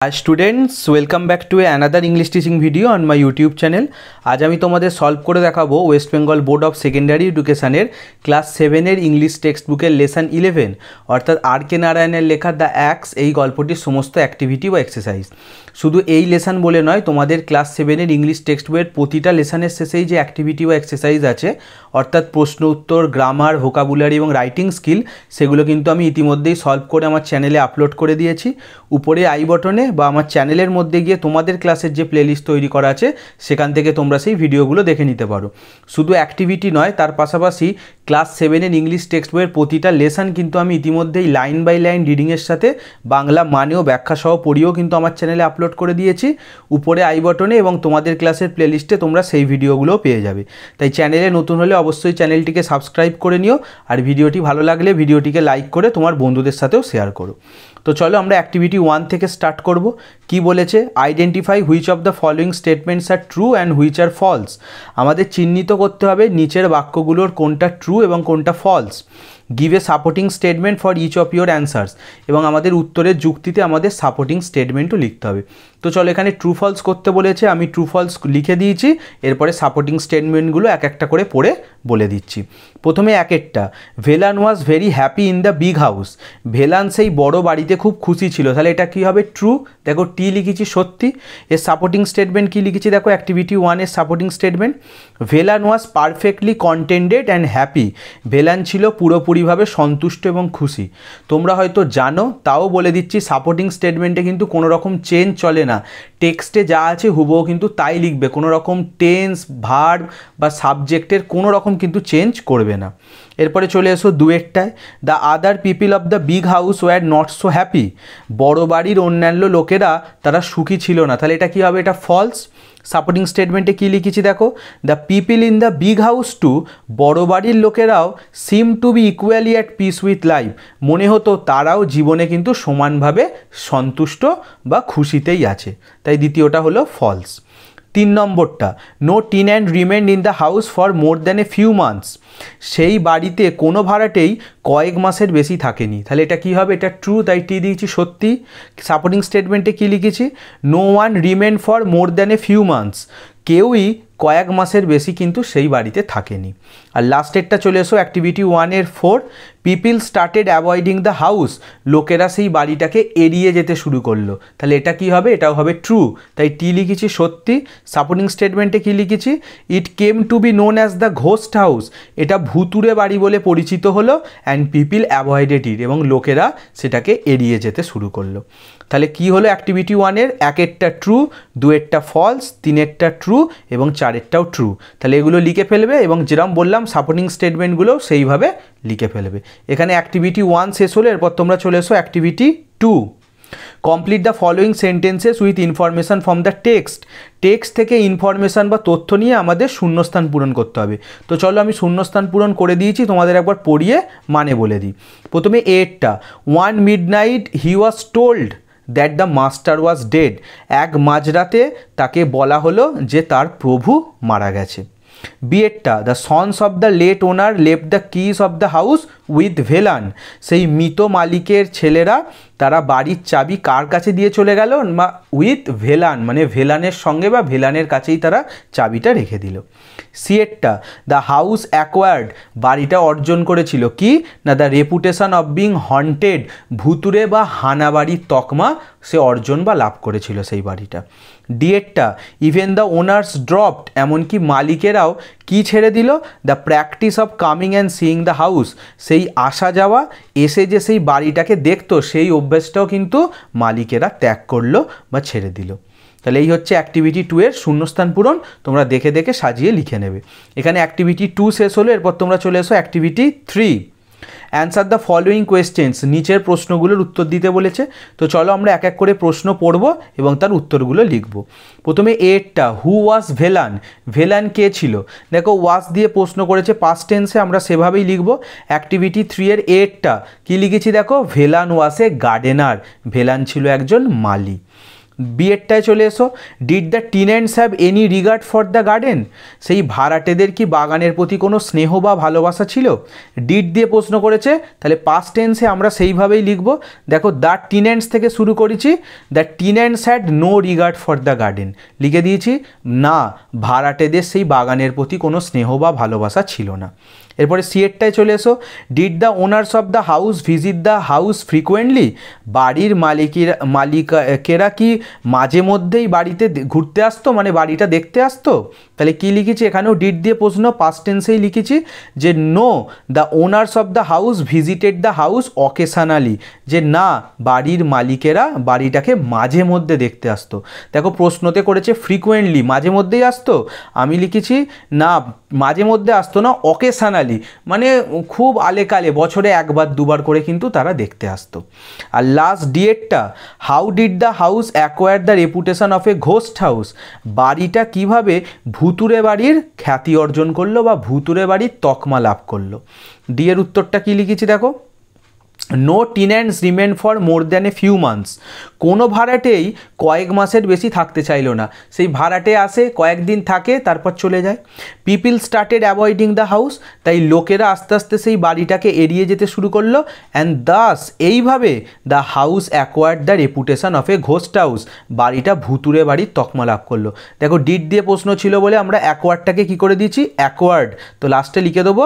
Hi students, welcome back to another English teaching video on my YouTube channel. आज আমি তোমাদের solve করে দেখাবো West Bengal board of secondary এডুকেশনের ক্লাস 7 এর ইংলিশ টেক্সট বুকের লেসন 11 অর্থাৎ আর কে নারায়ণের লেখা দ্য অ্যাক্স এই গল্পটির সমস্ত অ্যাক্টিভিটি বা এক্সারসাইজ। শুধু এই লেসন বলে নয়, তোমাদের ক্লাস 7 এর ইংলিশ টেক্সট বইয়ের প্রতিটা লেসনের শেষেই যে অ্যাক্টিভিটি বা এক্সারসাইজ আছে অর্থাৎ প্রশ্ন উত্তর, গ্রামার, ভোকাবুলারি এবং রাইটিং স্কিল, সেগুলো কিন্তু আমি ইতিমধ্যেই সলভ করে আমার চ্যানেলে আপলোড করে দিয়েছি। উপরে আই বটনে বা আমার চ্যানেলের মধ্যে গিয়ে তোমাদের ক্লাসের যে প্লেলিস্ট তৈরি করা আছে সেখান থেকে তোমরা সেই ভিডিওগুলো দেখে নিতে পারো। শুধু অ্যাক্টিভিটি নয়, তার পাশাপাশি ক্লাস 7 এর ইংলিশ টেক্সট বইয়ের প্রতিটা লেসন কিন্তু আমি ইতিমধ্যেই লাইন বাই লাইন রিডিংয়ের সাথে বাংলা মানেও ব্যাখ্যা সহ পড়িয়েও কিন্তু আমার চ্যানেলে আপলোড করে দিয়েছি। উপরে আই বটনে এবং তোমাদের ক্লাসের প্লেলিস্টে তোমরা সেই ভিডিওগুলোও পেয়ে যাবে। তাই চ্যানেলে নতুন হলে অবশ্যই চ্যানেলটিকে সাবস্ক্রাইব করে নিও, আর ভিডিওটি ভালো লাগলে ভিডিওটিকে লাইক করে তোমার বন্ধুদের সাথেও শেয়ার করো। তো চলো আমরা অ্যাক্টিভিটি 1 থেকে স্টার্ট করব। কি বলেছে? Identify which of the following statements are true and which are false. আমাদের চিহ্নিত করতে হবে নিচের বাক্যগুলোর কোনটা ট্রু এবং কোনটা false. Give a supporting statement for each of your answers, এবং আমাদের উত্তরের যুক্তিতে আমাদের সাপোর্টিং স্টেটমেন্টও লিখতে হবে। তো চলো এখানে ট্রু ফলস করতে বলেছে, আমি ট্রু ফলস লিখে দিয়েছি, এরপরে সাপোর্টিং স্টেটমেন্টগুলো এক একটা করে পড়ে বলে দিচ্ছি। প্রথমে একেরটা, Velan was very happy in the big house. Velan সেই বড় বাড়িতে খুব খুশি ছিল, তাহলে এটা কী হবে? ট্রু। দেখো টি লিখেছি সত্যি। এর সাপোর্টিং স্টেটমেন্ট কী লিখেছি? দেখো অ্যাক্টিভিটি 1 এর supporting statement, Velan was perfectly contented and happy. Velan ছিল পুরোপুরিভাবে সন্তুষ্ট এবং খুশি। তোমরা হয়তো জানো, তাও বলে দিচ্ছি, সাপোর্টিং স্টেটমেন্টে কিন্তু কোনো রকম চেঞ্জ চলে না। টেক্সটে যা আছে হুবহু কিন্তু তাই লিখবে, কোনো রকম টেন্স, ভার্ব বা সাবজেক্টের কোনো রকম কিন্তু চেঞ্জ করবে না। এরপরে চলে এসো দুয়েরটায়, the other people of the big house were not so happy. বড় বাড়ির অন্যান্য লোকেরা তারা সুখী ছিল না, তাহলে এটা কী হবে? এটা ফলস। সাপোর্টিং স্টেটমেন্টে কী লিখেছি দেখো, the people in the big house too, বড় বাড়ির লোকেরাও seem to be equally at peace with life. মনে হতো তারাও জীবনে কিন্তু সমানভাবে সন্তুষ্ট বা খুশিতেই আছে, তাই দ্বিতীয়টা হলো ফলস। 3 নম্বরটা, no tenant remained in the house for more than a few months. সেই বাড়িতে কোনো ভাড়াটেই কয়েক মাসের বেশি থাকেনি, তাহলে এটা কী হবে? এটা ট্রু, তাই টি দিয়েছি সত্যি। সাপোর্টিং স্টেটমেন্টে কী লিখেছি? No one remained for more than a few months. কেউই কয়েক মাসের বেশি কিন্তু সেই বাড়িতে থাকেনি। আর লাস্টেরটা চলে এসো অ্যাক্টিভিটি 1 এর 4, people started avoiding the house. লোকেরা সেই বাড়িটাকে এড়িয়ে যেতে শুরু করলো, তাহলে এটা কি হবে? এটাও হবে ট্রু, তাই টি লিখেছি সত্যি। সাপোর্টিং স্টেটমেন্টে কি লিখেছি? It came to be known as the ghost house. এটা ভুতুড়ে বাড়ি বলে পরিচিত হলো, অ্যান্ড পিপল অ্যাভয়েডেড ইট, এবং লোকেরা সেটাকে এড়িয়ে যেতে শুরু করলো। তাহলে কি হলো অ্যাক্টিভিটি 1 এর? একেরটা ট্রু, দুয়েরটা ফলস, তিনেরটা ট্রু এবং চারেরটাও ট্রু। তাহলে এগুলো লিখে ফেলবে, এবং যেরকম বললাম সাপোর্টিং স্টেটমেন্টগুলো সেইভাবে লিখে ফেলবে। এখানে অ্যাক্টিভিটি 1 শেষ হলে এরপর তোমরা চলে এসো activity 2। Complete the following sentences with information from the text. Text থেকে ইনফরমেশান বা তথ্য নিয়ে আমাদের শূন্যস্থান পূরণ করতে হবে। তো চলো আমি শূন্যস্থান পূরণ করে দিয়েছি, তোমাদের একবার পড়িয়ে মানে বলে দিই। প্রথমে এরটা, one midnight he was told that the master was dead. এক মাঝরাতে তাকে বলা হলো যে তার প্রভু মারা গেছে। বিয়েরটা, the sons of the late owner left the keys of the house with Velan. সেই মৃত মালিকের ছেলেরা তারা বাড়ির চাবি কার কাছে দিয়ে চলে গেল? উইথ ভেলান, মানে ভেলানের সঙ্গে বা ভেলানের কাছেই তারা চাবিটা রেখে দিল। সিয়েরটা, দ্য হাউস অ্যাকোয়ার্ড, বাড়িটা অর্জন করেছিল কি না? The reputation of being haunted, ভুতুরে বা হানাবাড়ির তকমা সে অর্জন বা লাভ করেছিল সেই বাড়িটা। ডিয়েরটা, ইভেন দ্য ওনার্স ড্রপড, এমনকি মালিকেরাও কি ছেড়ে দিল? The practice of coming and seeing the house, সেই আসা যাওয়া, এসে যে সেই বাড়িটাকে দেখতো সেই অভ্যাসটাও কিন্তু মালিকেরা ত্যাগ করলো বা ছেড়ে দিল। তাহলে এই হচ্ছে অ্যাক্টিভিটি 2 এর শূন্যস্থান পূরণ, তোমরা দেখে দেখে সাজিয়ে লিখে নেবে। এখানে অ্যাক্টিভিটি 2 শেষ হলো, এরপর তোমরা চলে এসো activity 3। Answer the following questions, নিচের প্রশ্নগুলোর উত্তর দিতে বলেছে। তো চলো আমরা এক এক করে প্রশ্ন পড়ব এবং তার উত্তরগুলো লিখব। প্রথমে এরটা, হু ওয়াজ ভেলান। ভেলান কে ছিল? দেখো ওয়াজ দিয়ে প্রশ্ন করেছে, পাস্ট টেন্সে, আমরা সেভাবেই লিখব। অ্যাক্টিভিটি 3 এর এরটা কী লিখেছি দেখো, Velan was a gardener. Velan ছিল একজন মালি। বিয়েরটায় চলে এসো, did the tenants have any regard for the garden, সেই ভাড়াটেদের কি বাগানের প্রতি কোনো স্নেহ বা ভালোবাসা ছিল? ডিড দিয়ে প্রশ্ন করেছে, তাহলে পাস্ট টেন্সে আমরা সেইভাবেই লিখব। দেখো দ্য টিনেন্টস থেকে শুরু করেছি, the tenants had no regard for the garden, লিখে দিয়েছি না, ভাড়াটেদের সেই বাগানের প্রতি কোনো স্নেহ বা ভালোবাসা ছিল না। এরপরে সিয়েরটায় চলে এসো, did the owners of the house visit the house frequently, বাড়ির মালিকেরা কি মাঝে মধ্যেই বাড়িতে ঘুরতে আসতো, মানে বাড়িটা দেখতে আসতো? তাহলে কি লিখেছি এখানেও ডিড দিয়ে প্রশ্ন, পাস্ট টেন্সেই লিখেছি যে no, the owners of the house visited the house occasionally, যে না, বাড়ির মালিকেরা বাড়িটাকে মাঝে মধ্যে দেখতে আসতো। দেখো প্রশ্নতে করেছে ফ্রিকুয়েন্টলি, মাঝে মধ্যেই আসতো, আমি লিখেছি না, মাঝে মধ্যে আসতো না, অকেশনালি, মানে খুব আলেকালে, বছরে একবার দুবার করে কিন্তু তারা দেখতে আসতো। আর লাস্ট ডিএডটা, how did the house acquire the reputation of a ghost house, বাড়িটা কিভাবে ভুতুরে বাড়ির খ্যাতি অর্জন করলো বা ভুতুরে বাড়ির তকমা লাভ করলো? ডি এর উত্তরটা কি লিখেছি দেখো, no tenants remain for more than a few months, কোনো ভাড়াটেই কয়েক মাসের বেশি থাকতে চাইলো না, সেই ভাড়াটে আসে কয়েকদিন থাকে তারপর চলে যায়। People started avoiding the house, তাই লোকেরা আস্তে আস্তে সেই বাড়িটাকে এড়িয়ে যেতে শুরু করলো। অ্যান্ড দাস, এইভাবে the house acquired the reputation of a ghost house, বাড়িটা ভুতুরে বাড়ির তকমা লাভ করলো। দেখো ডিড দিয়ে প্রশ্ন ছিল বলে আমরা অ্যাকোয়ার্ডটাকে কী করে দিয়েছি, অ্যাকোয়ার্ড, তো লাস্টে লিখে দেবো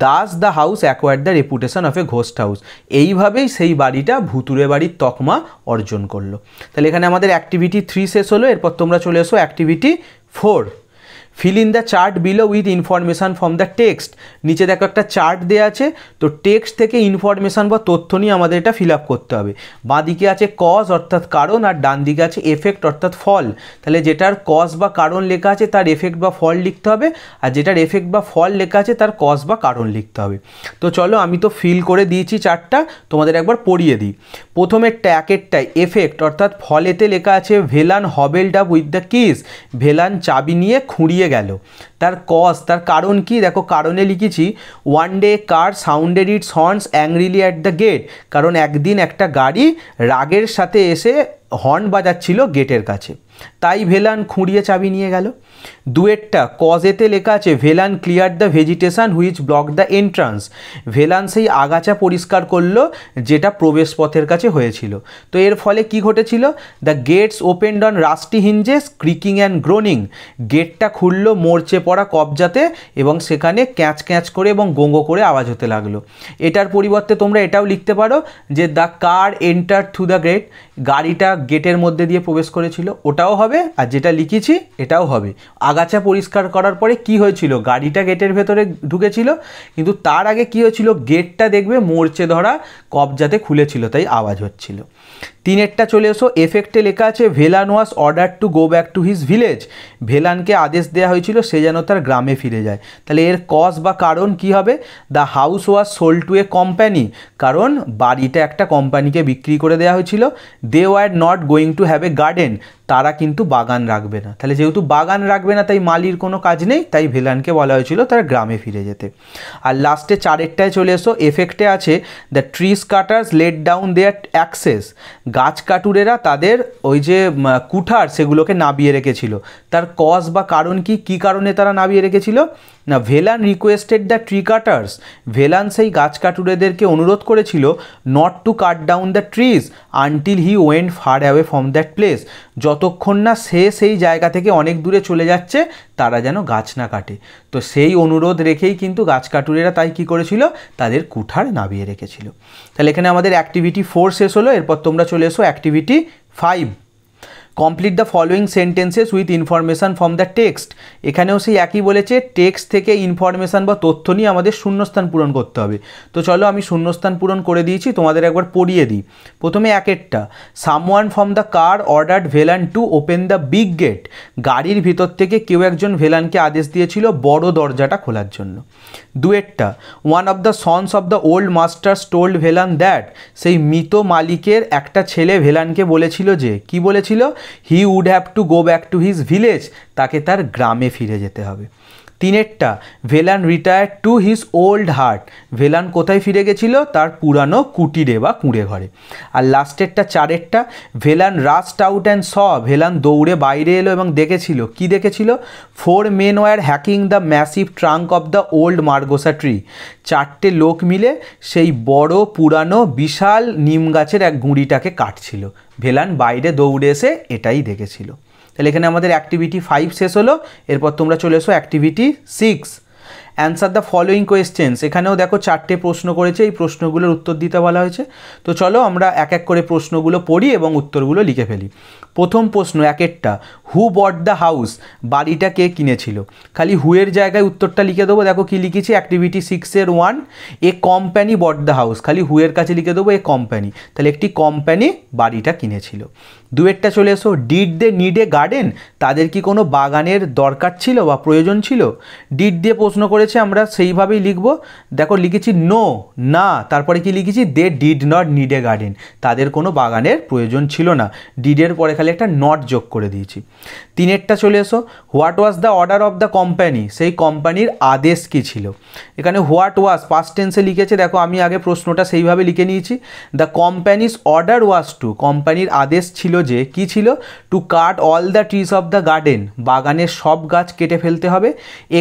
Das the house acquired the reputation of a ghost house, এইভাবেই সেই বাড়িটা ভুতুরে বাড়ির তকমা অর্জন করলো। তাহলে এখানে আমাদের অ্যাক্টিভিটি 3 শেষ হলো। এরপর তোমরা চলে এসো activity 4, feel in the chart below with information from the text. নিচে দেখো একটা চার্ট দেওয়া আছে, তো টেক্সট থেকে ইনফরমেশান বা তথ্য নিয়ে আমাদের এটা ফিল আপ করতে হবে। বাঁ দিকে আছে কজ অর্থাৎ কারণ, আর ডান দিকে আছে এফেক্ট অর্থাৎ ফল। তাহলে যেটার কজ বা কারণ লেখা আছে তার এফেক্ট বা ফল লিখতে হবে, আর যেটার এফেক্ট বা ফল লেখা আছে তার কজ বা কারণ লিখতে হবে। তো চলো, আমি তো ফিল করে দিয়েছি চার্টটা, তোমাদের একবার পড়িয়ে দিই। প্রথমে ট্যাকেরটায় এফেক্ট অর্থাৎ ফলেতে লেখা আছে Velan hobbled up with the keys, Velan চাবি নিয়ে খুঁড়িয়ে গেল। তার কজ, তার কারণ কি, দেখো কারণে লিখেছি one day car sounded its horns angrily at the gate, কারণ একদিন একটা গাড়ি রাগের সাথে এসে হর্ন বাজাচ্ছিল গেটের কাছে, তাই ভেলান খুঁড়িয়ে চাবি নিয়ে গেল। দুয়েরটা কজেতে লেখা আছে Velan clear the vegetation which block the entrance, Velan সেই আগাছা পরিষ্কার করলো যেটা প্রবেশপথের কাছে হয়েছিল। তো এর ফলে কি ঘটেছিল, the gates opened on rusty hinges creaking and groaning, গেটটা খুললো মরচে পড়া কবজাতে এবং সেখানে ক্যাঁচ ক্যাঁচ করে এবং গোঙ্গো করে আওয়াজ হতে লাগলো। এটার পরিবর্তে তোমরা এটাও লিখতে পারো যে the car enter through the gate, গাড়িটা গেটের মধ্যে দিয়ে প্রবেশ করেছিল, ওটাও হবে। আর যেটা লিখেছি এটাও হবে, আগাছা পরিষ্কার করার পরে কি হয়েছিল, গাড়িটা গেটের ভেতরে ঢুকেছিল, কিন্তু তার আগে কি হয়েছিল, গেটটা দেখবে মরচে ধরা কবজাতে খুলেছিল, তাই আওয়াজ হচ্ছিল। তিনেরটা চলে এসো, এফেক্টে লেখা আছে Velan was order to go back to his village, ভেলানকে আদেশ দেওয়া হয়েছিল সে যেন তার গ্রামে ফিরে যায়। তাহলে এর কজ বা কারণ কি হবে, the house was sold to a company, কারণ বাড়িটা একটা কোম্পানিকে বিক্রি করে দেওয়া হয়েছিল। They were not going to have a garden, তারা কিন্তু বাগান রাখবে না। তাহলে যেহেতু বাগান রাখবে না তাই মালির কোনো কাজ নেই, তাই ভেলানকে বলা হয়েছিল তার গ্রামে ফিরে যেতে। আর লাস্টে চারেরটায় চলে এসো, এফেক্টে আছে the trees cutters let down their access, গাছ কাটুরেরা তাদের ওই যে কুঠার সেগুলোকে নাবিয়ে রেখেছিল। তার কজ বা কারণ কি, কী কারণে তারা নাবিয়ে রেখেছিল না, Velan requested the tree cutters, Velan সেই গাছ কাটুরেদেরকে অনুরোধ করেছিল not to cut down the trees until he went far away from that place, যতক্ষণ না সে সেই জায়গা থেকে অনেক দূরে চলে যাচ্ছে তারা যেন গাছ না কাটে। তো সেই অনুরোধ রেখেই কিন্তু গাছ কাটুরেরা তাই কী করেছিল, তাদের কুঠার নাবিয়ে রেখেছিল। তাহলে এখানে আমাদের অ্যাক্টিভিটি 4 শেষ হলো। এরপর তোমরা চলে এসো activity 5, complete the following sentences with information from the text. এখানেও সেই একই বলেছে, টেক্সট থেকে ইনফরমেশান বা তথ্য নিয়ে আমাদের শূন্যস্থান পূরণ করতে হবে। তো চলো আমি শূন্যস্থান পূরণ করে দিয়েছি, তোমাদের একবার পড়িয়ে দিই। প্রথমে একেরটা, someone from the car ordered Velan to open the big gate, গাড়ির ভিতর থেকে কেউ একজন ভেলানকে আদেশ দিয়েছিল বড় দরজাটা খোলার জন্য। দুয়েরটা, one of the sons of the old masters told Velan that, সেই মৃত মালিকের একটা ছেলে ভেলানকে বলেছিল যে, কি বলেছিল, he would have to go back to his village, তাকে তার গ্রামে ফিরে যেতে হবে। তিনেরটা Velan retired to his old hut, Velan কোথায় ফিরে গেছিল? তার পুরানো কুটিরে বা কুঁড়ে ঘরে। আর লাস্টেরটা চারেরটা Velan rushed out and saw, Velan দৌড়ে বাইরে এলো এবং দেখেছিল, কি দেখেছিল? 4 men were hacking the massive trunk of the old margosa tree, 4টে লোক মিলে সেই বড় পুরানো বিশাল নিম গাছের এক গুঁড়িটাকে কাটছিল। ভেলান বাইরে দৌড়ে এসে এটাই দেখেছিল। তাহলে এখানে আমাদের অ্যাক্টিভিটি 5 শেষ হলো। এরপর তোমরা চলে এসো activity 6, answer the following questions. এখানেও দেখো 4টে প্রশ্ন করেছে, এই প্রশ্নগুলোর উত্তর দিতে বলা হয়েছে। তো চলো আমরা এক এক করে প্রশ্নগুলো পড়ি এবং উত্তরগুলো লিখে ফেলি। প্রথম প্রশ্ন একেরটা, হু বট দ্য হাউস, বাড়িটা কে কিনেছিল? খালি হুয়ের জায়গায় উত্তরটা লিখে দেবো। দেখো কি লিখেছি, অ্যাক্টিভিটি 6-এর 1, a company bought the house, খালি হুয়ের কাছে লিখে দেবো এ কোম্পানি, তাহলে একটি কোম্পানি বাড়িটা কিনেছিল। দুয়েরটা চলে এসো, did they need a garden, তাদের কি কোনো বাগানের দরকার ছিল বা প্রয়োজন ছিল? ডিড দিয়ে প্রশ্ন করেছে, আমরা সেইভাবেই লিখব। দেখো লিখেছি নো, না, তারপরে কি লিখেছি, they did not need a garden, তাদের কোনো বাগানের প্রয়োজন ছিল না। ডিডের পরে খালি একটা নট যোগ করে দিয়েছি। তিনেরটা চলে এসো, what was the order of the company, সেই কোম্পানির আদেশ কী ছিল? এখানে হোয়াট ওয়াজ পাস্ট টেন্সে লিখেছে, দেখো আমি আগে প্রশ্নটা সেইভাবে লিখে নিয়েছি। The company's order was to, কোম্পানির আদেশ ছিল যে, কি ছিল? To cut all the trees of the garden, বাগানের সব গাছ কেটে ফেলতে হবে,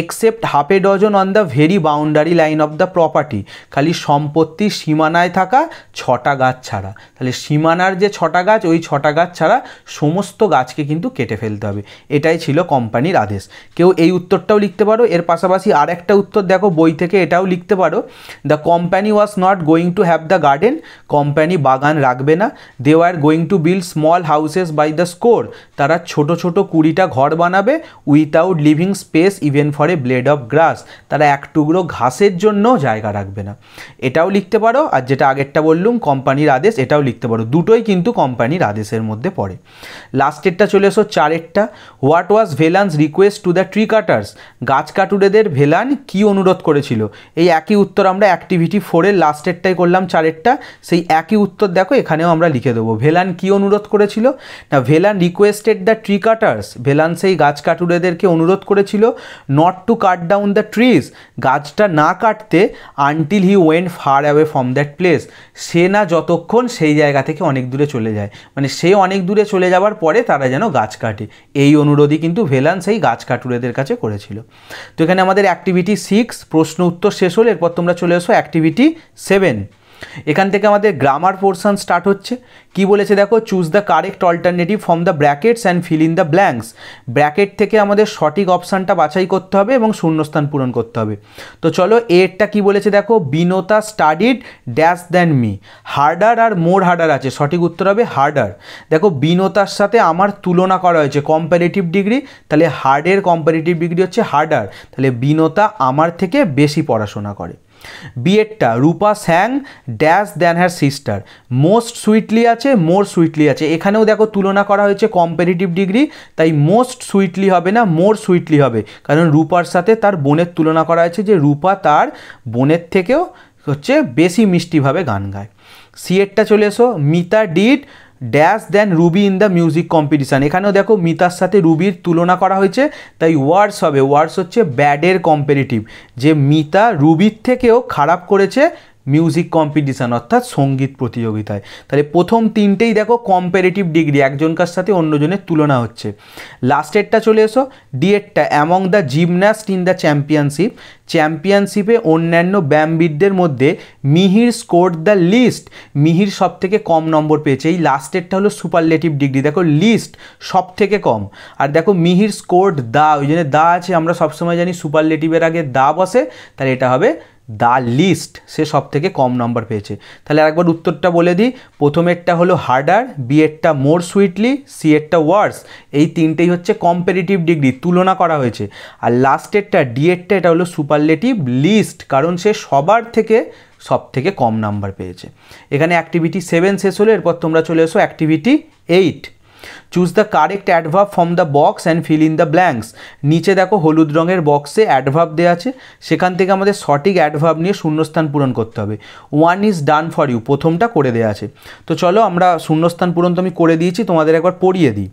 except half a dozen on the very boundary line of the property, খালি সম্পত্তির সীমানায় থাকা 6টা গাছ ছাড়া। তাহলে সীমানার যে 6টা গাছ, ওই 6টা গাছ ছাড়া সমস্ত গাছকে কিন্তু কেটে ফেলতে হবে, এটাই ছিল কোম্পানির আদেশ। কেউ এই উত্তরটাও লিখতে পারো। এর পাশাপাশি আর একটা উত্তর দেখো বই থেকে, এটাও লিখতে পারো, the company was not going to have the garden, company বাগান রাখবে না। They were going to build small houses by the score, তারা ছোট ছোট 20টা ঘর বানাবে, without living space even for a blade of grass, তারা এক টুকরো ঘাসের জন্য জায়গা রাখবে না, এটাও লিখতে পারো। আর যেটা আগেরটা বললুম কোম্পানির আদেশ, এটাও লিখতে পারো, দুটোই কিন্তু কোম্পানির আদেশের মধ্যে পড়ে। লাস্টেরটা চলে এসো চারেরটা, what was Velan's request to the tree cutters, গাছ কাটুরেদের ভেলান কি অনুরোধ করেছিল? এই একই উত্তর আমরা অ্যাক্টিভিটি 4-এর লাস্টেরটাই করলাম, চারেরটা, সেই একই উত্তর দেখো এখানেও আমরা লিখে দেবো। ভেলান কি অনুরোধ করেছিল? না, Velan requested the tree cutters, Velan সেই গাছ কাটুরেদেরকে অনুরোধ করেছিল not to cut down the trees, গাছটা না কাটতে, until he went far away from that place, সে না যতক্ষণ সেই জায়গা থেকে অনেক দূরে চলে যায়, মানে সে অনেক দূরে চলে যাওয়ার পরে তারা যেন গাছ কাটে, এই অনুরোধই কিন্তু ভেলান সেই গাছ কাটুরেদের কাছে করেছিল। তো এখানে আমাদের অ্যাক্টিভিটি 6 প্রশ্ন উত্তর শেষ হলো। এরপর তোমরা চলে এসো অ্যাক্টিভিটি 7। এখান থেকে আমাদের গ্রামার পোর্শন স্টার্ট হচ্ছে। কি বলেছে দেখো, choose the correct alternative from the brackets and feel in the blanks, bracket থেকে আমাদের সঠিক অপশানটা বাছাই করতে হবে এবং শূন্যস্থান পূরণ করতে হবে। তো চলো এরটা কি বলেছে দেখো, Binota studied dash than me, harder আর মোর হার্ডার আছে, সঠিক উত্তর হবে হার্ডার। দেখো বিনোতার সাথে আমার তুলনা করা হয়েছে, কম্পারেটিভ ডিগ্রি, তাহলে হার্ডের কম্পারেটিভ ডিগ্রি হচ্ছে হার্ডার, তাহলে বিনোতা আমার থেকে বেশি পড়াশোনা করে। বিয়েরটা, রূপা স্যাং ড্যাশ দ্যান হ্যার সিস্টার, মোস্ট সুইটলি আছে, মোর সুইটলি আছে, এখানেও দেখো তুলনা করা হয়েছে কম্পারেটিভ ডিগ্রি, তাই মোস্ট সুইটলি হবে না, মোর সুইটলি হবে, কারণ রূপার সাথে তার বোনের তুলনা করা হয়েছে যে রূপা তার বোনের থেকেও হচ্ছে বেশি মিষ্টিভাবে গান গায়। সিয়েরটা চলে এসো, Mita did dash then Ruby in the music competition, এখানেও দেখো মিতার সাথে রুবির তুলনা করা হয়েছে, তাই ওয়ার্ডস হবে, ওয়ার্ডস হচ্ছে ব্যাডের কম্পারেটিভ, যে মিতা রুবির থেকেও খারাপ করেছে মিউজিক কম্পিটিশান অর্থাৎ সঙ্গীত প্রতিযোগিতায়। তাহলে প্রথম তিনটেই দেখো কম্পারেটিভ ডিগ্রি, একজনকার সাথে অন্যজনের তুলনা হচ্ছে। লাস্টেরটা চলে এসো, ডিএরটা, among the gymnast in the championship, চ্যাম্পিয়নশিপে অন্যান্য ব্যায়ামবিদদের মধ্যে Mihir score the list, Mihir সব থেকে কম নম্বর পেয়েছে, এই লাস্টেরটা হলো সুপারলেটিভ ডিগ্রি, দেখো লিস্ট সব থেকে কম, আর দেখো মিহির স্কোর্ড দা, ওই জন্য দা আছে, আমরা সবসময় জানি সুপারলেটিভের আগে দা বসে, তাহলে এটা হবে দ্য লিস্ট, সে সব থেকে কম নম্বর পেয়েছে। তাহলে আরেকবার উত্তরটা বলে দিই, প্রথমেরটা হলো হার্ডার, বিয়েরটা মোর সুইটলি, সিয়েরটা ওয়ার্স, এই তিনটেই হচ্ছে কম্পারেটিভ ডিগ্রি, তুলনা করা হয়েছে। আর লাস্টেরটা ডিএরটা, এটা হলো সুপারলেটিভ লিস্ট, কারণ সে সবার থেকে সব থেকে কম নাম্বার পেয়েছে। এখানে অ্যাক্টিভিটি 7 শেষ হলো। এরপর তোমরা চলে এসো activity 8। Choose the correct adverb from the box and feel in the blanks, নিচে দেখো হলুদ রঙের বক্সে অ্যাডভার্ব দেওয়া আছে, সেখান থেকে আমাদের সঠিক অ্যাডভার্ব নিয়ে শূন্যস্থান পূরণ করতে হবে। One is done for you, প্রথমটা করে দেওয়া আছে। তো চলো আমরা শূন্যস্থান পূরণ তো আমি করে দিয়েছি, তোমাদের একবার পড়িয়ে দিই।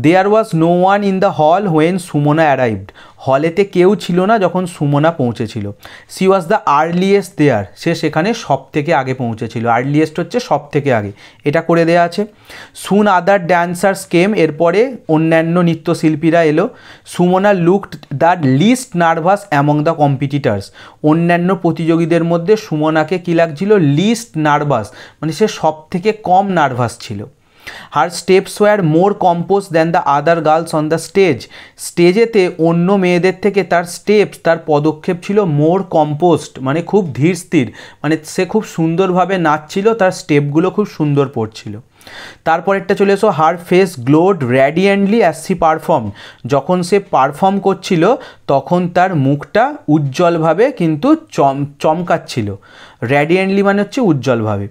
There was no one in the hall when Sumana arrived, হলেতে কেউ ছিল না যখন সুমনা পৌঁছেছিল। She was the earliest there, সে সেখানে সব থেকে আগে পৌঁছেছিল। আর্লিয়েস্ট হচ্ছে সব থেকে আগে, এটা করে দেওয়া আছে। সুন আদার ড্যান্সার্স কেম, এরপরে অন্যান্য নৃত্যশিল্পীরা এলো। Sumana looked the list nervous among the competitors, অন্যান্য প্রতিযোগীদের মধ্যে সুমনাকে কী লাগছিল? লিস্ট নার্ভাস, মানে সে সব থেকে কম নার্ভাস ছিল। Her steps were more composed than the other girls on the stage, স্টেজেতে অন্য মেয়েদের থেকে তার স্টেপস, তার পদক্ষেপ ছিল মোর কম্পোজড, মানে খুব ধীর স্থির, মানে সে খুব সুন্দরভাবে নাচছিল, তার স্টেপগুলো খুব সুন্দর পড়ছিল। তারপরেরটা চলে এসো, her face glowed radiantly as she perform, যখন সে পারফর্ম করছিল তখন তার মুখটা উজ্জ্বলভাবে কিন্তু চমকাচ্ছিল। র্যাডিয়েন্টলি মানে হচ্ছে উজ্জ্বলভাবে।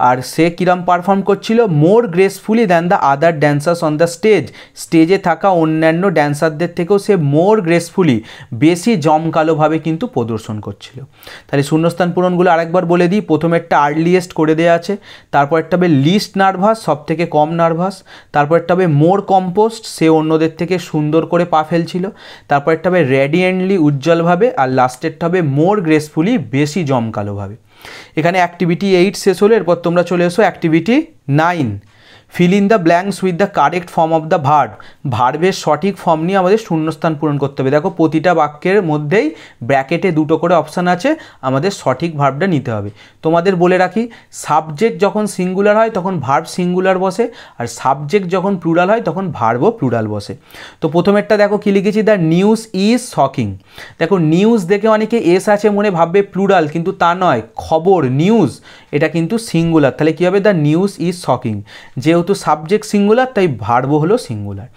আর সে কিরম পারফর্ম করছিল? More gracefully than the other dancers on the stage, স্টেজে থাকা অন্যান্য ড্যান্সারদের থেকেও সে মোর গ্রেসফুলি, বেশি জমকালোভাবে কিন্তু প্রদর্শন করছিল। তাহলে শূন্যস্থান পূরণগুলো আরেকবার বলে দিই। প্রথমেরটা আর্লিয়েস্ট করে দেওয়া আছে, তারপরটা হবে লিস্ট নার্ভাস, সব থেকে কম নার্ভাস, তারপরটা হবে মোর কম্পোস্ট, সে অন্যদের থেকে সুন্দর করে পা ফেলছিল, তারপরটা হবে র্যাডিয়েন্টলি উজ্জ্বলভাবে, আর লাস্টেরটা হবে মোর গ্রেসফুলি, বেশি জমকালোভাবে। এখানে অ্যাক্টিভিটি 8 শেষ হলো, এরপর তোমরা চলে এসো activity 9। Feel in the blanks with the correct form of the verb, ভার্বের সঠিক ফর্ম নিয়ে আমাদের শূন্যস্থান পূরণ করতে হবে। দেখো প্রতিটা বাক্যের মধ্যেই ব্র্যাকেটে দুটো করে অপশান আছে, আমাদের সঠিক ভার্বটা নিতে হবে। তোমাদের বলে রাখি, সাবজেক্ট যখন সিঙ্গুলার হয় তখন ভার্ব সিঙ্গুলার বসে, আর সাবজেক্ট যখন প্লুরাল হয় তখন ভার্বও প্লুরাল বসে। তো প্রথমেরটা দেখো কি লিখেছি, দ্য নিউজ ইজ শকিং। দেখো নিউজ দেখে অনেকে এস আছে মনে ভাববে প্লুরাল, কিন্তু তা নয়, খবর নিউজ এটা কিন্তু সিঙ্গুলার। তাহলে কী হবে? দ্য নিউজ ইজ শকিং, যেহেতু সাবজেক্ট সিঙ্গুলার তাই ভার্ব হলো সিঙ্গুলার।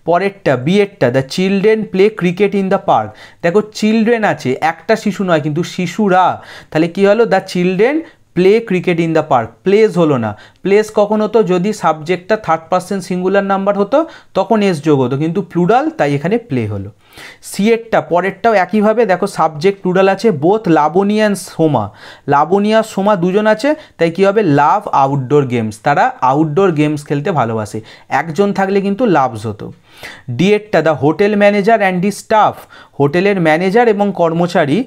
পরেরটা বিয়েরটা, the children play cricket in the park. দেখো চিলড্রেন আছে, একটা শিশু নয় কিন্তু শিশুরা, তাহলে কী হলো? The children play cricket in the park, plays হলো না। প্লেস কখন হতো? যদি সাবজেক্টটা থার্ড পার্সন সিঙ্গুলার নাম্বার হতো তখন এস যোগ হতো, কিন্তু প্লুরাল তাই এখানে প্লে হলো। সিয়েরটা পরেরটাও একইভাবে, দেখো সাবজেক্ট প্লুরাল আছে, বোথ লাবণী অ্যান্ড সোমা, লাবণী আর সোমা দুজন আছে, তাই কী হবে? লাভ আউটডোর গেমস, তারা আউটডোর গেমস খেলতে ভালোবাসে, একজন থাকলে কিন্তু লাভস হতো। ডিএরটা, the hotel manager and the staff, হোটেলের ম্যানেজার এবং কর্মচারী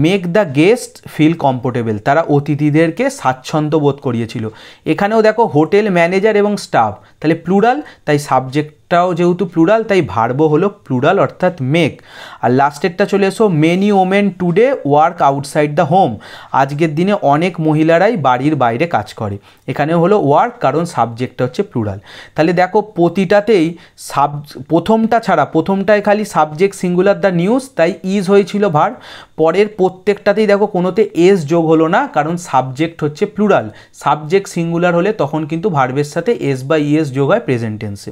make the guest feel comfortable, তারা অতিথিদেরকে স্বাচ্ছন্দ্য বোধ করিয়েছিল। এখানেও দেখো হোটেল ম্যানেজার এবং স্টাফ, তাহলে প্লুরাল, তাই সাবজেক্টটাও যেহেতু প্লুরাল তাই ভার্বও হলো প্লুরাল অর্থাৎ মেক। আর লাস্টেরটা চলে এসো, many women today work outside the home, আজকের দিনে অনেক মহিলারাই বাড়ির বাইরে কাজ করে, এখানেও হলো ওয়ার্ক, কারণ সাবজেক্টটা হচ্ছে প্লুরাল। তাহলে দেখো প্রতিটাতেই প্রথমটা ছাড়া, প্রথমটায় খালি সাবজেক্ট সিঙ্গুলার দ্য নিউজ, তাই ইজ হয়েছিল ভার্ব। পরের প্রত্যেকটাতেই দেখো কোনোতে এস যোগ হলো না, কারণ সাবজেক্ট হচ্ছে প্লুরাল, সাবজেক্ট সিঙ্গুলার হলে তখন কিন্তু ভার্বের সাথে এস বা ইএস যোগ হয় প্রেজেন্ট টেন্সে।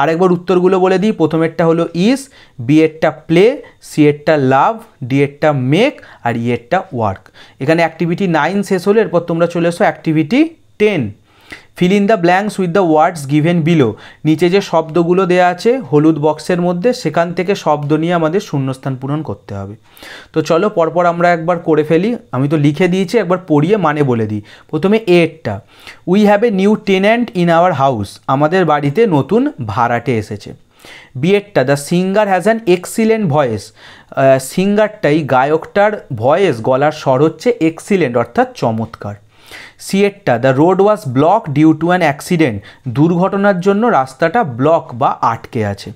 আরেকবার উত্তরগুলো বলে দিই, প্রথমেরটা হলো ইজ, বিয়েরটা প্লে, সিয়েরটা লাভ, ডিয়েরটা মেক, আর ইয়েরটা ওয়ার্ক। এখানে অ্যাক্টিভিটি 9 শেষ হলো, এরপর তোমরা চলে এসো activity 10। Fill in the blanks with the words given below, নিচে যে শব্দগুলো দেওয়া আছে হলুদ বক্সের মধ্যে, সেখান থেকে শব্দ নিয়ে আমাদের শূন্যস্থান পূরণ করতে হবে। তো চলো পরপর আমরা একবার করে ফেলি, আমি তো লিখে দিয়েছি, একবার পড়িয়ে মানে বলে দিই। প্রথমে এরটা, we have a new tenant in our house, আমাদের বাড়িতে নতুন ভাড়াটে এসেছে। বিয়েরটা, the singer has an excellent voice, সিঙ্গারটাই গায়কটার ভয়েস গলার স্বর হচ্ছে এক্সিলেন্ট অর্থাৎ চমৎকার। সিয়েরটা, the road was block due to an accident, দুর্ঘটনার জন্য রাস্তাটা ব্লক বা আটকে আছে।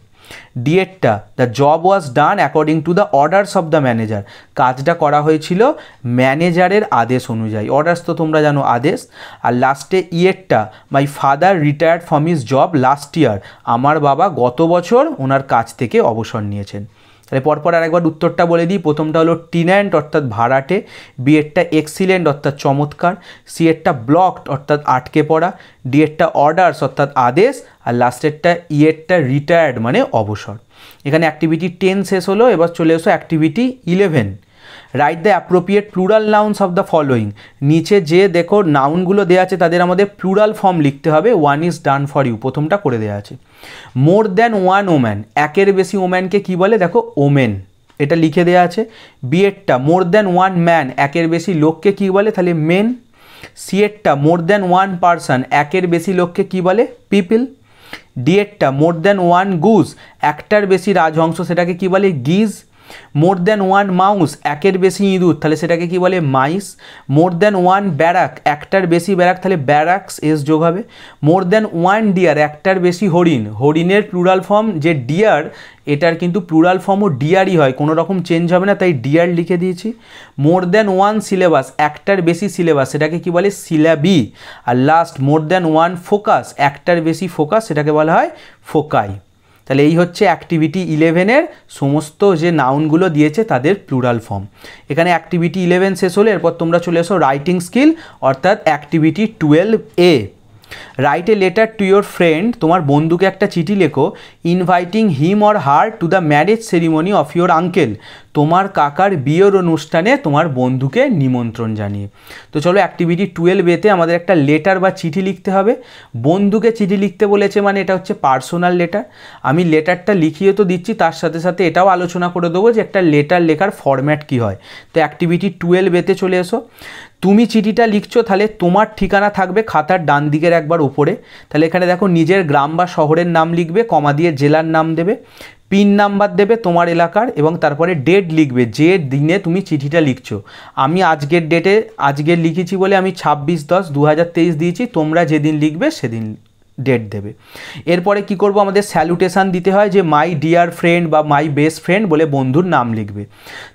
ডিয়েরটা, the job was done according to the orders of the manager, কাজটা করা হয়েছিল ম্যানেজারের আদেশ অনুযায়ী, অর্ডার্স তো তোমরা জানো আদেশ। আর লাস্টে ইয়েরটা, my father retired from his job last year, আমার বাবা গত বছর ওনার কাজ থেকে অবসর নিয়েছেন। তাহলে পরপর আরেকবার উত্তরটা বলে দিই, প্রথমটা হলো টিন্যান্ট অর্থাৎ ভাড়াটে, বিয়েরটা এক্সিলেন্ট অর্থাৎ চমৎকার, সিয়েরটা ব্লকড অর্থাৎ আটকে পড়া, ডিয়েরটা অর্ডার্স অর্থাৎ আদেশ, আর লাস্টেরটা ইয়েরটা রিটায়ার্ড মানে অবসর। এখানে অ্যাক্টিভিটি 10 শেষ হলো, এবার চলে এসো activity 11। Write the appropriate plural nouns of the following, নিচে যে দেখো নাউনগুলো দেওয়া আছে তাদের আমাদের প্লুরাল ফর্ম লিখতে হবে। One is done for you, প্রথমটা করে দেওয়া আছে। মোর দ্যান ওয়ান ওম্যান, একের বেশি ওম্যানকে কি বলে? দেখো ওমেন, এটা লিখে দেওয়া আছে। বিয়েরটা, মোর দ্যান ওয়ান ম্যান, একের বেশি লোককে কি বলে? তাহলে মেন। সিয়েরটা, মোর দ্যান ওয়ান পারসন, একের বেশি লোককে কি বলে? পিপল। ডিয়েরটা মোর দ্যান ওয়ান গুজ, একটার বেশি রাজহংস, সেটাকে কি বলে গিজ। মোর দ্যান ওয়ান মাউস, একের বেশি ইঁদুর, তাহলে সেটাকে কি বলে মাইস। মোর দ্যান ওয়ান ব্যারাক, একটার বেশি ব্যারাক, তাহলে ব্যারাক্স, এস যোগ হবে। মোর দ্যান ওয়ান ডিয়ার, একটার বেশি হরিণ, হরিণের প্লুরাল ফর্ম যে ডিয়ার, এটার কিন্তু প্লুরাল ফর্মও ডিয়ারই হয়, কোনো রকম চেঞ্জ হবে না, তাই ডিয়ার লিখে দিয়েছি। মোর দ্যান ওয়ান সিলেবাস, একটার বেশি সিলেবাস, সেটাকে কি বলে সিলাবি। আর last more than one focus, একটার বেশি ফোকাস, সেটাকে বলা হয় ফোকাই। তাহলে এই হচ্ছে অ্যাক্টিভিটি 11-এর সমস্ত যে নাউনগুলো দিয়েছে তাদের প্লুরাল ফর্ম। এখানে অ্যাক্টিভিটি 11 শেষ হলে এরপর তোমরা চলে এসো রাইটিং স্কিল, অর্থাৎ activity 12A। Write a letter to your friend, তোমার বন্ধুকে একটা চিঠি লেখো, inviting him or her to the marriage ceremony of your uncle, তোমার কাকার বিয়ের অনুষ্ঠানে তোমার বন্ধুকে নিমন্ত্রণ জানিয়ে। তো চলো অ্যাক্টিভিটি 12A-তে আমাদের একটা লেটার বা চিঠি লিখতে হবে। বন্ধুকে চিঠি লিখতে বলেছে মানে এটা হচ্ছে পার্সোনাল লেটার। আমি লেটারটা লিখিয়ে তো দিচ্ছি, তার সাথে সাথে এটাও আলোচনা করে দেবো যে একটা লেটার লেখার ফরম্যাট কী হয়। তো অ্যাক্টিভিটি 12A-তে চলে এসো। তুমি চিঠিটা লিখছো, তাহলে তোমার ঠিকানা থাকবে খাতার ডান দিকের একবার উপরে। তাহলে এখানে দেখো নিজের গ্রাম বা শহরের নাম লিখবে, কমা দিয়ে জেলার নাম দেবে, পিন নাম্বার দেবে তোমার এলাকার, এবং তারপরে ডেট লিখবে যে দিনে তুমি চিঠিটা লিখছো। আমি আজকের ডেটে আজকের লিখেছি বলে আমি 26/10/2023 দিয়েছি, তোমরা যেদিন লিখবে সেদিন ডেট দেবে। এরপরে কি করব, আমাদের স্যালুটেশন দিতে হয় যে মাই ডিয়ার ফ্রেন্ড বা মাই বেস্ট ফ্রেন্ড বলে বন্ধুর নাম লিখবে।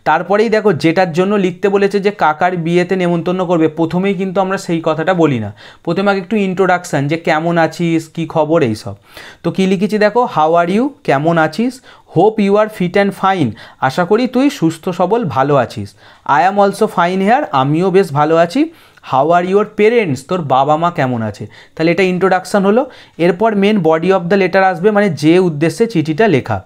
তারপরেই দেখো যেটার জন্য লিখতে বলেছে যে কাকার বিয়েতে নেমন্তন্ন করবে, প্রথমেই কিন্তু আমরা সেই কথাটা বলি না, প্রথমে আগে একটু ইন্ট্রোডাকশান যে কেমন আছিস, কি খবর, এইসব। তো কী লিখেছি দেখো, হাউ আর ইউ, কেমন আছিস। Hope you are fit and fine, আশা করি তুই সুস্থ সবল ভালো আছিস। I am also fine here, আমিও বেশ ভালো আছি। হাউ আর ইউর পেরেন্টস, তোর বাবা মা কেমন আছে। তাহলে এটা ইন্ট্রোডাকশান হলো। এরপর main body of the letter আসবে, মানে যে উদ্দেশ্যে চিঠিটা লেখা।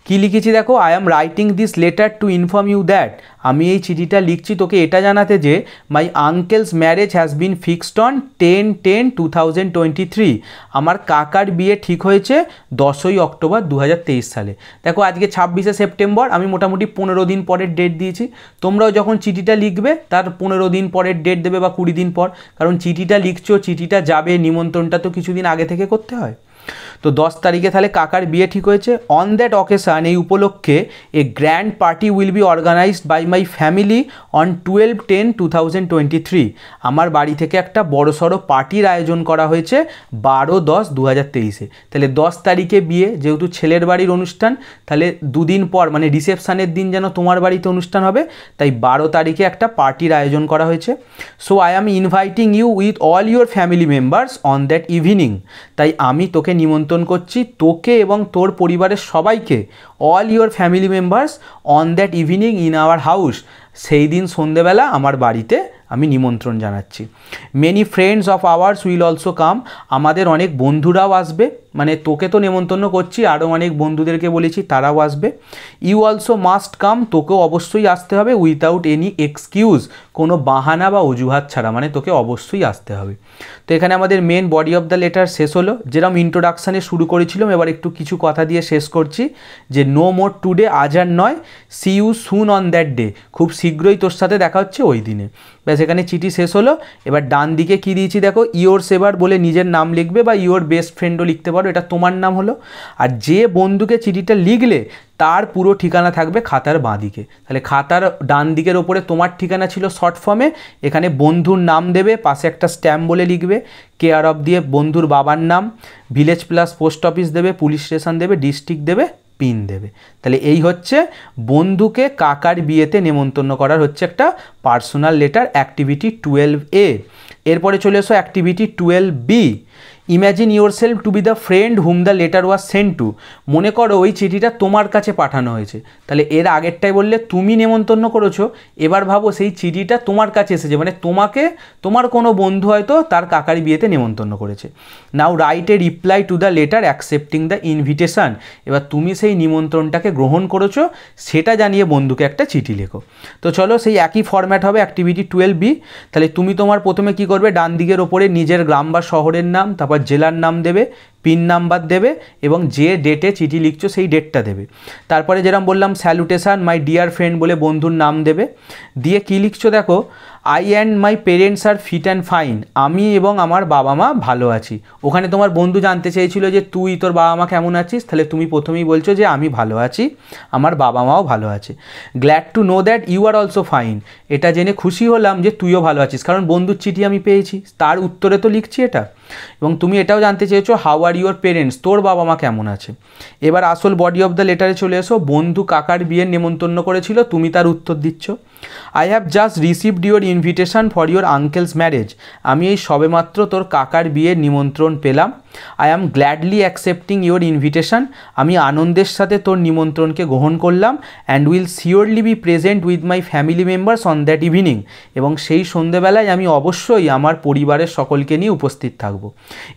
কী লিখেছি দেখো, I am writing this letter to inform you that, আমি এই চিঠিটা লিখছি তোকে এটা জানাতে যে my uncle's marriage has been fixed on 10/10/2023, আমার কাকার বিয়ে ঠিক হয়েছে 10ই অক্টোবর 2023 সালে। দেখো আজকে 26শে সেপ্টেম্বর, আমি মোটামুটি 15 দিন পরের ডেট দিয়েছি। তোমরাও যখন চিঠিটা লিখবে তার 15 দিন পরের ডেট দেবে বা 20 দিন পর, কারণ চিঠিটা লিখছো, চিঠিটা যাবে, নিমন্ত্রণটা তো কিছুদিন আগে থেকে করতে হয়। তো 10 তারিখে তাহলে কাকার বিয়ে ঠিক হয়েছে। অন দ্যাট অকেশান, এই উপলক্ষে a grand party will be organised by my family on 12/10/2023, আমার বাড়ি থেকে একটা বড়সড় পার্টির আয়োজন করা হয়েছে 12/10/2023-এ। তাহলে 10 তারিখে বিয়ে, যেহেতু ছেলের বাড়ির অনুষ্ঠান, তাহলে দুদিন পর মানে রিসেপশানের দিন যেন তোমার বাড়িতে অনুষ্ঠান হবে, তাই 12 তারিখে একটা পার্টির আয়োজন করা হয়েছে। So I am inviting you with all your family members on that evening, তাই আমি তোকে নিমন্ত্রণ করছি, তোকে এবং তোর পরিবারের সবাইকে, all your family members on that evening in our house, সেই দিন সন্ধেবেলা আমার বাড়িতে আমি নিমন্ত্রণ জানাচ্ছি। Many friends of ours will also come, আমাদের অনেক বন্ধুরাও আসবে, মানে তোকে তো নেমন্তন্ন করছি, আরও অনেক বন্ধুদেরকে বলেছি তারাও আসবে। ইউ অলসো মাস্ট কাম, তোকেও অবশ্যই আসতে হবে, উইথাউট এনি এক্সকিউজ, কোনো বাহানা বা অজুহাত ছাড়া, মানে তোকে অবশ্যই আসতে হবে। তো এখানে আমাদের main body of the letter শেষ হলো। যেরকম ইন্ট্রোডাকশানে শুরু করেছিলাম, এবার একটু কিছু কথা দিয়ে শেষ করছি যে নো মোর টুডে, আজ আর নয়, see you soon on that day, খুব শীঘ্রই তোর সাথে দেখা হচ্ছে ওই দিনে। ব্যাস, এখানে চিঠি শেষ হলো। এবার ডান দিকে কী দিয়েছি দেখো, ইয়োর সেভার বলে নিজের নাম লিখবে, বা ইয়োর বেস্ট ফ্রেন্ডও লিখতে পারো, এটা তোমার নাম হলো। আর যে বন্ধুকে চিঠিটা লিখলে তার পুরো ঠিকানা থাকবে খাতার বাঁ দিকে। তাহলে খাতার ডান দিকের ওপরে তোমার ঠিকানা ছিল শর্ট ফর্মে, এখানে বন্ধুর নাম দেবে, পাশে একটা স্ট্যাম্প বলে লিখবে, কেয়ার অফ দিয়ে বন্ধুর বাবার নাম, ভিলেজ প্লাস পোস্ট অফিস দেবে, পুলিশ স্টেশন দেবে, ডিস্ট্রিক্ট দেবে, পিন দেবে। তাহলে এই হচ্ছে বন্ধুকে কাকার বিয়েতে নেমন্তন্ন করার হচ্ছে একটা পার্সোনাল লেটার, অ্যাক্টিভিটি 12A। এরপরে চলে এসো activity 12B, imagine yourself to be the friend whom the letter was sent to, মনে করো ওই চিঠিটা তোমার কাছে পাঠানো হয়েছে। তাহলে এর আগেরটাই বললে তুমি নেমন্তন্ন করেছো, এবার ভাবো সেই চিঠিটা তোমার কাছে এসেছে, মানে তোমাকে তোমার কোনো বন্ধু হয়তো তার কাকার বিয়েতে নেমন্তন্ন করেছে। Now write a reply to the letter accepting the invitation, এবার তুমি সেই নিমন্ত্রণটাকে গ্রহণ করেছো সেটা জানিয়ে বন্ধুকে একটা চিঠি লেখো। তো চলো সেই একই ফরম্যাট হবে অ্যাক্টিভিটি 12B। তাহলে তুমি তোমার প্রথমে কি করবে, ডান দিকের ওপরে নিজের গ্রাম বা শহরের নাম, তারপর জেলার নাম দেবে, পিন নাম্বার দেবে এবং যে ডেটে চিঠি লিখছো সেই ডেটটা দেবে। তারপরে যেরকম বললাম স্যালুটেশন মাই ডিয়ার ফ্রেন্ড বলে বন্ধুর নাম দেবে, দিয়ে কী লিখছো দেখো, I and my parents are fit and fine, আমি এবং আমার বাবা মা ভালো আছি। ওখানে তোমার বন্ধু জানতে চেয়েছিল যে তুই তোর বাবা মা কেমন আছিস, তাহলে তুমি প্রথমেই বলছো যে আমি ভালো আছি, আমার বাবা মাও ভালো আছে। Glad to know that you are also fine, এটা জেনে খুশি হলাম যে তুইও ভালো আছিস, কারণ বন্ধুর চিঠি আমি পেয়েছি, তার উত্তরে তো লিখছি এটা। এবং তুমি এটাও জানতে চেয়েছো হাউ আর ইউর পেরেন্টস, তোর বাবা মা কেমন আছে। এবার আসল বডি অফ দ্য লেটারে চলে এসো, বন্ধু কাকার বিয়ের নেমন্তন্ন করেছিল, তুমি তার উত্তর দিচ্ছ। I have just received your invitation for your uncle's marriage, আমি এই সবেমাত্র তোর কাকার বিয়ের নিমন্ত্রণ পেলাম। I am gladly accepting your invitation, আমি আনন্দের সাথে তোর নিমন্ত্রণকে গ্রহণ করলাম। And will surely B present with my family members on that evening, এবং সেই সন্ধেবেলায় আমি অবশ্যই আমার পরিবারের সকলকে নিয়ে উপস্থিত থাকবো।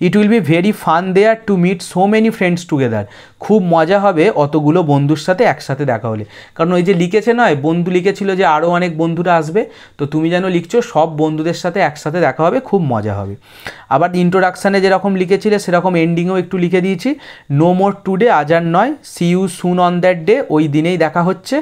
It will be very fun there to meet so many friends together, খুব মজা হবে অতগুলো বন্ধুর সাথে একসাথে দেখা হলে। কারণ ওই যে লিখেছে নয়, বন্ধু লিখেছিল যে আরও অনেক বন্ধুরা আসবে, তো তুমি যেন লিখছো সব বন্ধুদের সাথে একসাথে দেখা হবে, খুব মজা হবে। আবার ইন্ট্রোডাকশানে যেরকম লিখেছিলে সেরকম এন্ডিংয়েও একটু লিখে দিয়েছি, নো মোর টুডে, আজ আর নয়, see you soon on that day, ওই দিনেই দেখা হচ্ছে।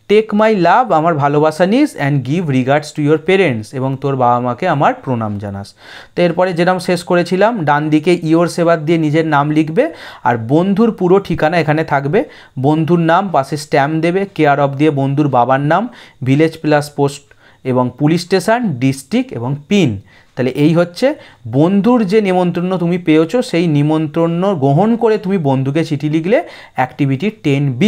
টেক মাই লাভ, আমার ভালোবাসা নিস, and give regards to your parents, এবং তোর বাবা মাকে আমার প্রণাম জানাস। তো এরপরে যেরকম শেষ করেছিলাম, ডান দিকে ইয়োর সেবার দিয়ে নিজের নাম লিখবে, আর বন্ধুর পুরো ঠিকানা এখানে থাকবে, বন্ধুর নাম, পাশে স্ট্যাম্প দেবে, কেয়ার অফ দিয়ে বন্ধুর বাবার নাম, ভিলেজ প্লাস পোস্ট এবং পুলিশ স্টেশন, ডিস্ট্রিক্ট এবং পিন। তাহলে এই হচ্ছে বন্ধুর যে নিমন্ত্রণ তুমি পেয়েছো, সেই নিমন্ত্রণ গ্রহণ করে তুমি বন্ধুকে চিঠি লিখলে, অ্যাক্টিভিটি 10B।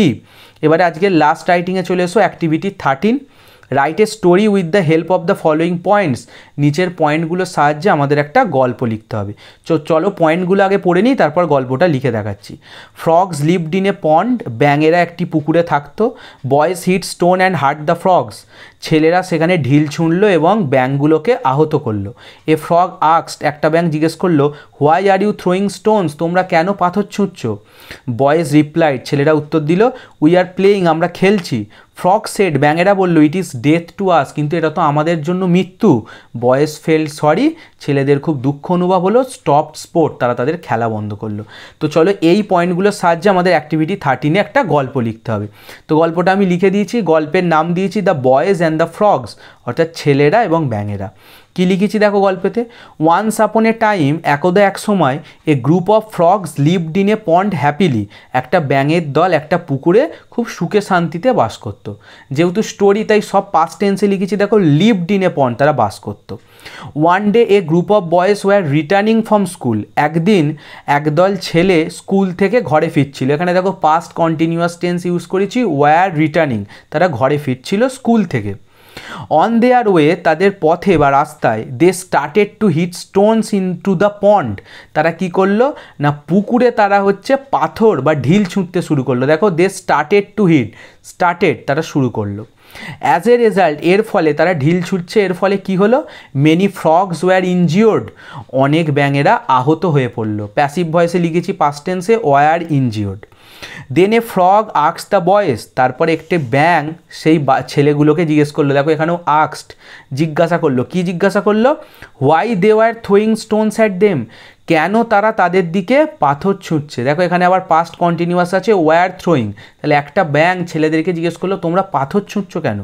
এবারে আজকে লাস্ট রাইটিংয়ে চলে এসো, activity 13, write a story with the help of the following points, নিচের পয়েন্টগুলোর সাহায্যে আমাদের একটা গল্প লিখতে হবে। চলো পয়েন্টগুলো আগে পড়ে নিই, তারপর গল্পটা লিখে দেখাচ্ছি। Frogs lived in a pond, ব্যাঙেরা একটি পুকুরে থাকতো। Boys hit stone and hurt the frogs, ছেলেরা সেখানে ঢিল ছুঁড়লো এবং ব্যাঙগুলোকে আহত করলো। এ ফ্রগ আক্সড, একটা ব্যাঙ জিজ্ঞেস করলো, why are you throwing stones, তোমরা কেন পাথর ছুঁড়ছো? বয়েজ রিপ্লাইড, ছেলেরা উত্তর দিল, উই আর প্লেয়িং, আমরা খেলছি। ফ্রগ সেড, ব্যাঙেরা বলল, it is death to us, কিন্তু এটা তো আমাদের জন্য মৃত্যু। বয়েজ ফেল্ট সরি, ছেলেদের খুব দুঃখ অনুভব হলো। স্টপড স্পোর্ট, তারা তাদের খেলা বন্ধ করলো। তো চলো এই পয়েন্টগুলোর সাহায্যে আমাদের অ্যাক্টিভিটি 13-এ একটা গল্প লিখতে হবে। তো গল্পটা আমি লিখে দিয়েছি, গল্পের নাম দিয়েছি the boys and the frogs, অর্থাৎ ছেলেরা এবং ব্যাঙেরা। কী লিখেছি দেখো গল্পেতে, ওয়ান্স আপন এ টাইম, একদা এক সময়, a group of frogs lived in a pond happily, একটা ব্যাঙের দল একটা পুকুরে খুব সুখে শান্তিতে বাস করত। যেহেতু স্টোরি তাই সব পাস্ট টেন্সে লিখেছি, দেখো লিভড ইন এ পন্ড, তারা বাস করত। One day A group of boys were returning from school, একদিন একদল ছেলে স্কুল থেকে ঘরে ফিরছিল। এখানে দেখো পাস্ট কন্টিনিউয়াস টেন্স ইউজ করেছি, ওয়ার রিটার্নিং, তারা ঘরে ফিরছিল স্কুল থেকে। অন দেয়ার ওয়ে, তাদের পথে বা রাস্তায়, they started to hit stones into the pond, তারা কি করলো না পুকুরে তারা হচ্ছে পাথর বা ঢিল ছুঁড়তে শুরু করলো। দেখো they started to hit, started তারা শুরু করলো। অ্যাজ এ রেজাল্ট, এর ফলে তারা ঢিল ছুটছে, এর ফলে কি হলো, মেনি ফ্রগস ওয়্যার ইনজিওর্ড, অনেক ব্যাঙেরা আহত হয়ে পড়লো। প্যাসিভ ভয়েসে লিখেছি পাস্ট টেন্সে, were injured. Then a frog asks the boys, তারপরে একটি ব্যাঙ সেই ছেলেগুলোকে জিজ্ঞেস করলো, দেখো এখানেও আক্সড, জিজ্ঞাসা করলো। কি জিজ্ঞাসা করলো? Why they were throwing stones at them, কেন তারা তাদের দিকে পাথর ছুঁড়ছে। দেখো এখানে আবার পাস্ট কন্টিনিউয়াস আছে, ওয়ার থ্রোয়িং, তাহলে একটা ব্যাঙ ছেলেদেরকে জিজ্ঞেস করলো তোমরা পাথর ছুঁড়ছো কেন।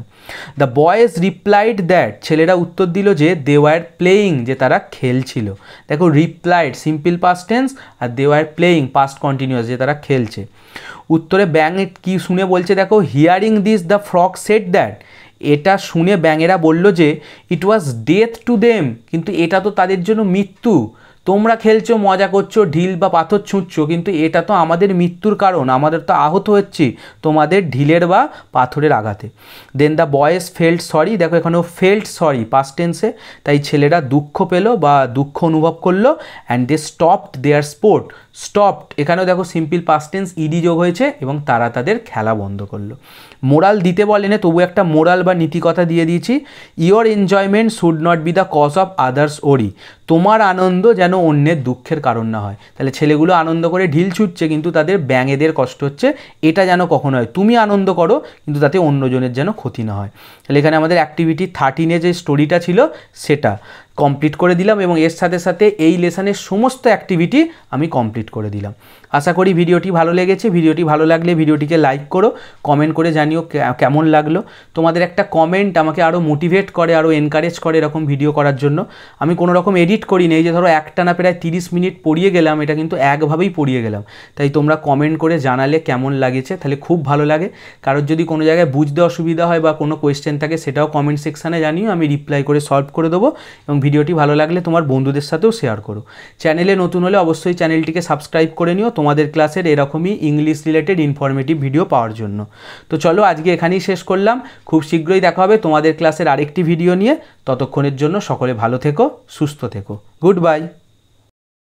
দ্য বয়েজ রিপ্লাইড দ্যাট, ছেলেরা উত্তর দিল যে দে ওয়ার প্লেয়িং, যে তারা খেলছিল। দেখো রিপ্লাইড সিম্পল পাস্ট টেন্স, আর they were playing past continuous, যে তারা খেলছে। উত্তরে ব্যাঙ কি শুনে বলছে দেখো, hearing this the frog said that, এটা শুনে ব্যাঙেরা বলল যে it was death to them, কিন্তু এটা তো তাদের জন্য মৃত্যু। তোমরা খেলছো, মজা করছো, ঢিল বা পাথর ছুঁড়ছো, কিন্তু এটা তো আমাদের মৃত্যুর কারণ, আমাদের তো আহত হচ্ছি তোমাদের ঢিলের বা পাথরের আঘাতে। দেন দ্য বয়েজ ফেল্ট সরি, দেখো এখানেও ফেল্ট সরি পাস্ট টেন্সে, তাই ছেলেরা দুঃখ পেল বা দুঃখ অনুভব করলো। And they stopped their sport, stopped এখানেও দেখো সিম্পল পাস্ট টেন্স, ইডি যোগ হয়েছে, এবং তারা তাদের খেলা বন্ধ করলো। মোরাল দিতে বলেনে, তবু একটা মোরাল বা নীতিকথা দিয়ে দিয়েছি, your enjoyment should not be the cause of others worry, তোমার আনন্দ যেন অন্যের দুঃখের কারণ না হয়। তাহলে ছেলেগুলো আনন্দ করে ঢিল ছুটছে, কিন্তু তাদের ব্যাঙেদের কষ্ট হচ্ছে, এটা যেন কখনো হয়, তুমি আনন্দ করো কিন্তু তাতে অন্যজনের যেন ক্ষতি না হয়। তাহলে এখানে আমাদের অ্যাক্টিভিটি 13-এ যে স্টোরিটা ছিল সেটা। কমপ্লিট করে দিলাম এবং এর সাথে সাথে এই লেসনের সমস্ত অ্যাক্টিভিটি আমি কমপ্লিট করে দিলাম। আশা করি ভিডিওটি ভালো লেগেছে। ভিডিওটি ভালো লাগলে ভিডিওটিকে লাইক করো, কমেন্ট করে জানিও কেমন লাগলো। তোমাদের একটা কমেন্ট আমাকে আরও মোটিভেট করে, আরও এনকারেজ করে এরকম ভিডিও করার জন্য। আমি কোনো রকম এডিট করি নেই যে ধরো একটানা প্রায় 30 মিনিট পড়িয়ে গেলাম, এটা কিন্তু একভাবেই পড়িয়ে গেলাম। তাই তোমরা কমেন্ট করে জানালে কেমন লাগেছে, তাহলে খুব ভালো লাগে। কারোর যদি কোনো জায়গায় বুঝতে অসুবিধা হয় বা কোনো কোয়েশ্চেন থাকে সেটাও কমেন্ট সেকশানে জানিও, আমি রিপ্লাই করে সলভ করে দেবো। এবং ভিডিওটি ভালো লাগলে তোমার বন্ধুদের সাথেও শেয়ার করো। চ্যানেলে নতুন হলে অবশ্যই চ্যানেলটিকে সাবস্ক্রাইব করে নিও তোমাদের ক্লাসের এরকমই ইংলিশ রিলেটেড ইনফরমেটিভ ভিডিও পাওয়ার জন্য। তো চলো আজকে এখানেই শেষ করলাম। খুব শীঘ্রই দেখা হবে তোমাদের ক্লাসের আরেকটি ভিডিও নিয়ে। ততক্ষণের জন্য সকলে ভালো থেকো, সুস্থ থেকো। Good bye.